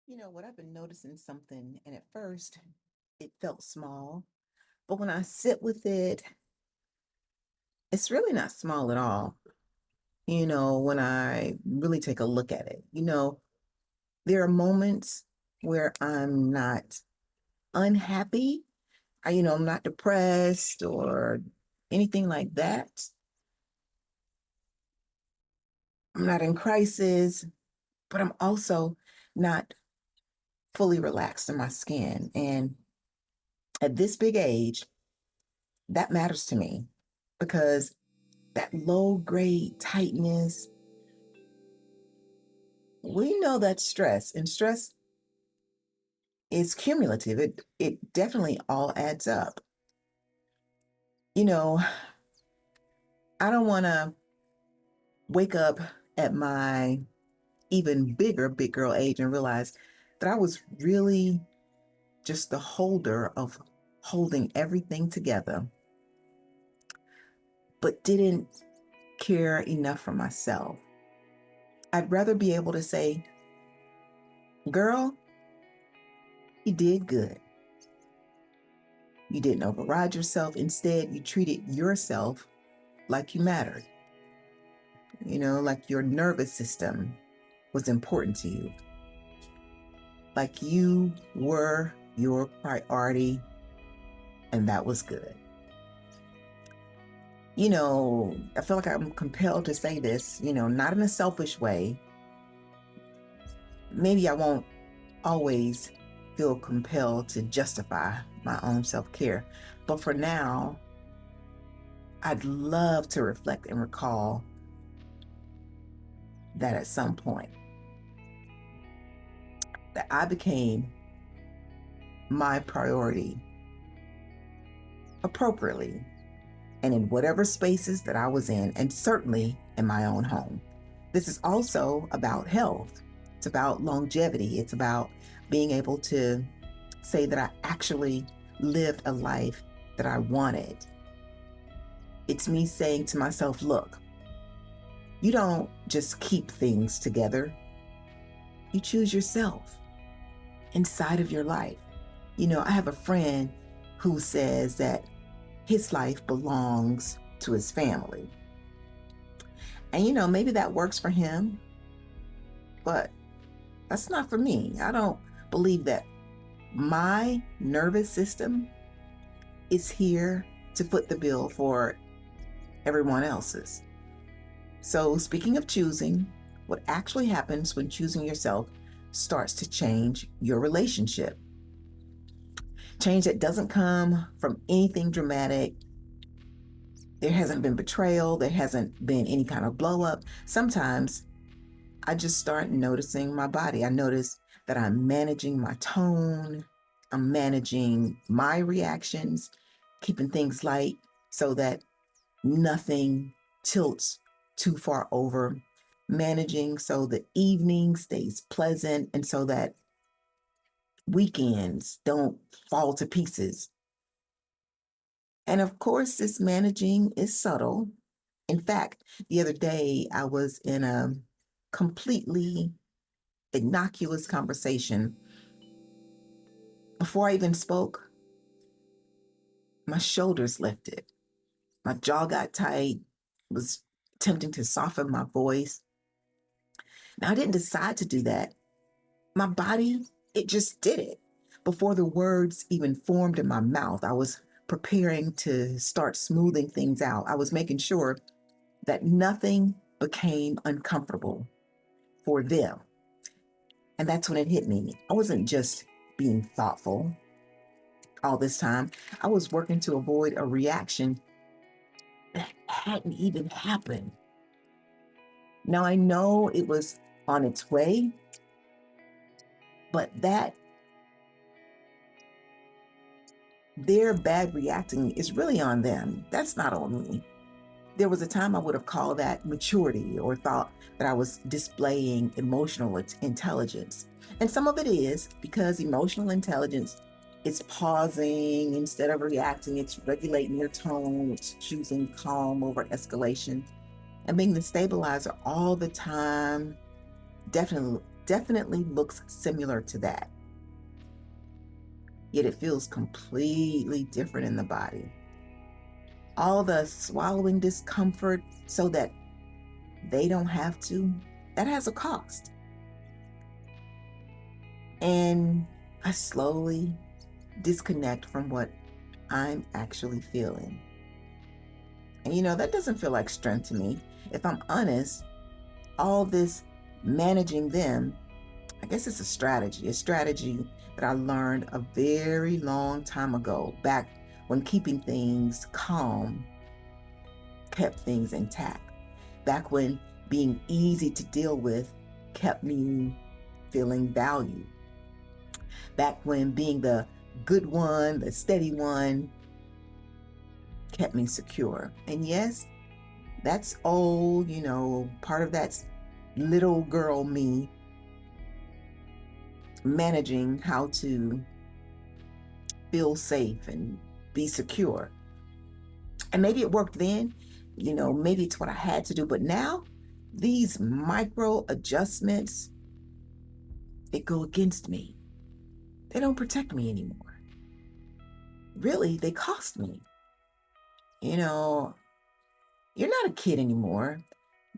What I've been noticing something, and at first it felt small, but when I sit with it, it's really not small at all. When I really take a look at it, there are moments where I'm not unhappy. I'm not depressed or anything like that. I'm not in crisis, but I'm also not fully relaxed in my skin. And at this big age, that matters to me because that low grade tightness, we know that's stress, and stress is cumulative. It definitely all adds up. You know, I don't want to wake up at my even bigger big girl age and realize that I was really just the holder of holding everything together, but didn't care enough for myself. I'd rather be able to say, girl, you did good. You didn't override yourself. Instead, you treated yourself like you mattered, like your nervous system was important to you, like you were your priority, and that was good. I feel like I'm compelled to say this, not in a selfish way. Maybe I won't always feel compelled to justify my own self care, but for now, I'd love to reflect and recall that at some point that I became my priority appropriately and in whatever spaces that I was in, and certainly in my own home. This is also about health. It's about longevity. It's about being able to say that I actually lived a life that I wanted. It's me saying to myself, look, you don't just keep things together, you choose yourself inside of your life. I have a friend who says that his life belongs to his family. And maybe that works for him, but that's not for me. I don't believe that my nervous system is here to foot the bill for everyone else's. So, speaking of choosing, what actually happens when choosing yourself starts to change your relationship. Change that doesn't come from anything dramatic. There hasn't been betrayal. There hasn't been any kind of blow up. Sometimes I just start noticing my body. I notice that I'm managing my tone. I'm managing my reactions, keeping things light so that nothing tilts too far over, managing so the evening stays pleasant and so that weekends don't fall to pieces. And of course, this managing is subtle. In fact, the other day I was in a completely innocuous conversation. Before I even spoke, my shoulders lifted, my jaw got tight, was attempting to soften my voice. Now, I didn't decide to do that. My body, it just did it. Before the words even formed in my mouth, I was preparing to start smoothing things out. I was making sure that nothing became uncomfortable for them. And that's when it hit me. I wasn't just being thoughtful all this time, I was working to avoid a reaction that hadn't even happened. Now I know it was on its way, but that their bad reacting is really on them. That's not on me. There was a time I would have called that maturity or thought that I was displaying emotional intelligence. And some of it is because emotional intelligence is pausing instead of reacting, it's regulating your tone, it's choosing calm over escalation, and being the stabilizer all the time. Definitely, definitely looks similar to that, yet it feels completely different in the body. All the swallowing discomfort so that they don't have to, that has a cost. And I slowly disconnect from what I'm actually feeling. And that doesn't feel like strength to me. If I'm honest, all this managing them, I guess it's a strategy that I learned a very long time ago, back when keeping things calm kept things intact, back when being easy to deal with kept me feeling valued, back when being the good one, the steady one, kept me secure. And yes, that's old, part of that's little girl me managing how to feel safe and be secure. And maybe it worked then, maybe it's what I had to do. But now, these micro adjustments, they go against me. They don't protect me anymore. Really, they cost me. You know, you're not a kid anymore.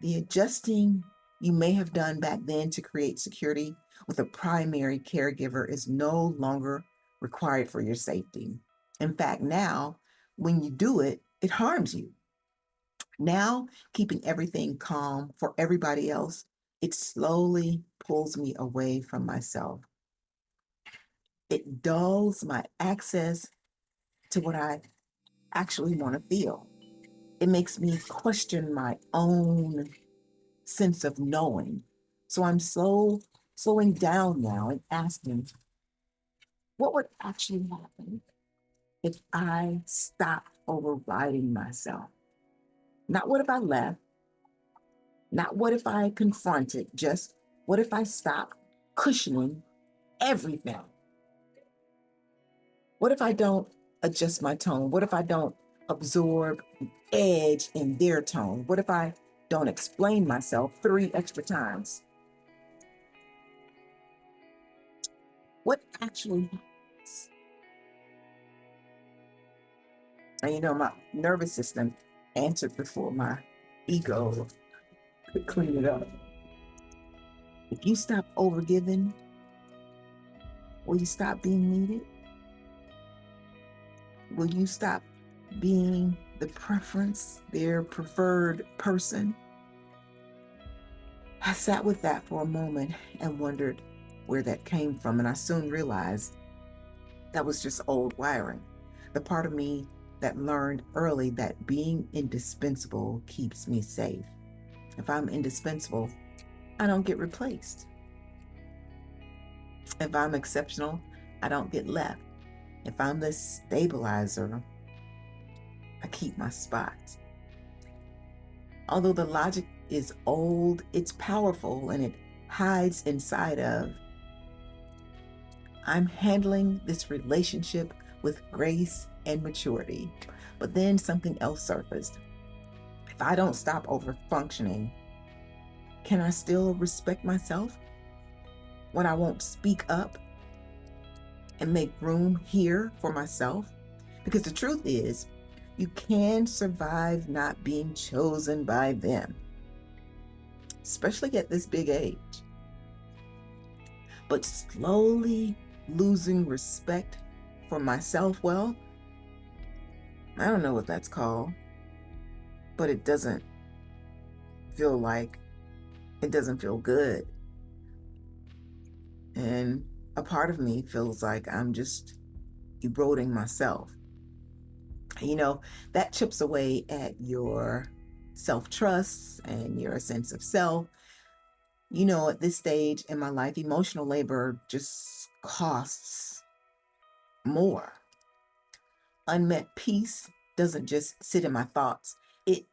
The adjusting you may have done back then to create security with a primary caregiver is no longer required for your safety. In fact, now, when you do it, it harms you. Now, keeping everything calm for everybody else, it slowly pulls me away from myself. It dulls my access to what I actually want to feel. It makes me question my own sense of knowing. So I'm slowing down now and asking, what would actually happen if I stopped overriding myself? Not what if I left, not what if I confronted, just what if I stopped cushioning everything? What if I don't adjust my tone? What if I don't absorb edge in their tone? What if I don't explain myself 3 extra times? What actually happens? And my nervous system answered before my ego could clean it up. If you stop overgiving, will you stop being needed? Will you stop being the preference, their preferred person? I sat with that for a moment and wondered where that came from, and I soon realized that was just old wiring. The part of me that learned early that being indispensable keeps me safe. If I'm indispensable, I don't get replaced. If I'm exceptional, I don't get left. If I'm the stabilizer, I keep my spot. Although the logic is old, it's powerful and it hides inside of, I'm handling this relationship with grace and maturity. But then something else surfaced. If I don't stop over functioning, can I still respect myself when I won't speak up and make room here for myself? Because the truth is, you can survive not being chosen by them, especially at this big age. But slowly losing respect for myself, well, I don't know what that's called, but it doesn't feel like, it doesn't feel good. And a part of me feels like I'm just eroding myself. That chips away at your self-trust and your sense of self. At this stage in my life, emotional labor just costs more. Unmet peace doesn't just sit in my thoughts, it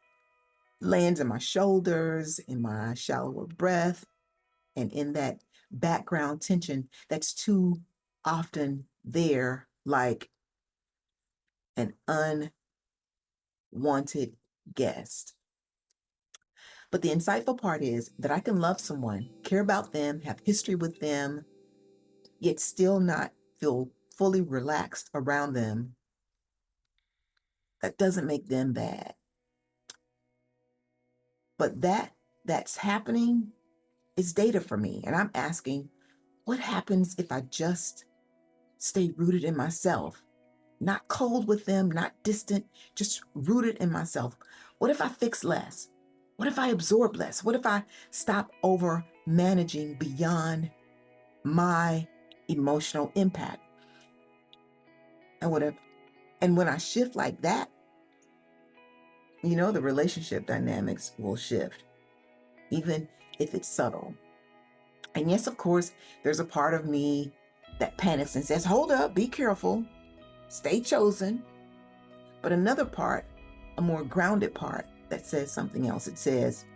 lands in my shoulders, in my shallower breath, and in that background tension that's too often there, like an unwanted guest. But the insightful part is that I can love someone, care about them, have history with them, yet still not feel fully relaxed around them. That doesn't make them bad. But that's happening is data for me. And I'm asking, what happens if I just stay rooted in myself? Not cold with them, not distant, just rooted in myself. What if I fix less? What if I absorb less? What if I stop over managing beyond my emotional impact? And what if, and when I shift like that, the relationship dynamics will shift, even if it's subtle. And yes, of course, there's a part of me that panics and says, hold up, be careful, stay chosen. But another part, a more grounded part, that says something else. It says,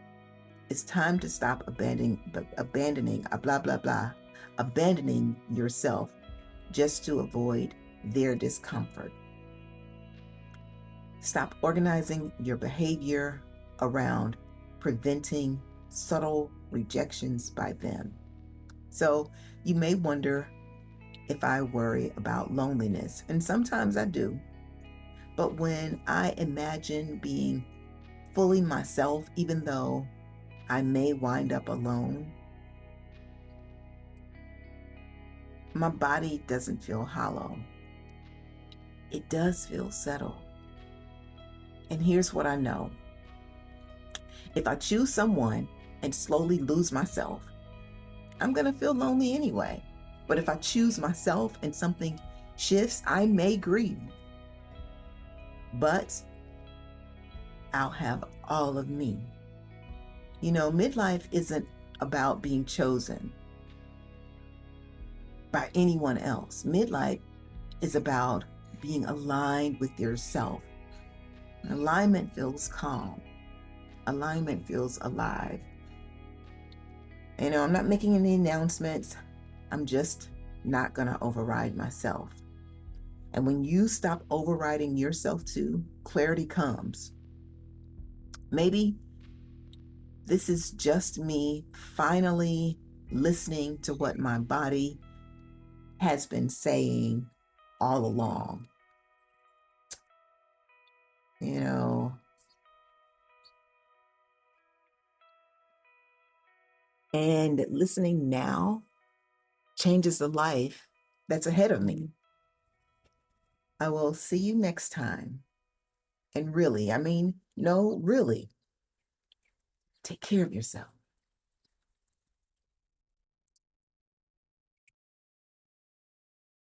it's time to stop abandoning yourself just to avoid their discomfort. Stop organizing your behavior around preventing subtle rejections by them. So you may wonder if I worry about loneliness, and sometimes I do. But when I imagine being fully myself, even though I may wind up alone, my body doesn't feel hollow. It does feel settled. And here's what I know. If I choose someone and slowly lose myself, I'm going to feel lonely anyway. But if I choose myself and something shifts, I may grieve. But I'll have all of me. Midlife isn't about being chosen by anyone else. Midlife is about being aligned with yourself. Alignment feels calm. Alignment feels alive. I'm not making any announcements. I'm just not going to override myself. And when you stop overriding yourself too, clarity comes. Maybe this is just me finally listening to what my body has been saying all along. And listening now changes the life that's ahead of me. I will see you next time. And really, really, take care of yourself.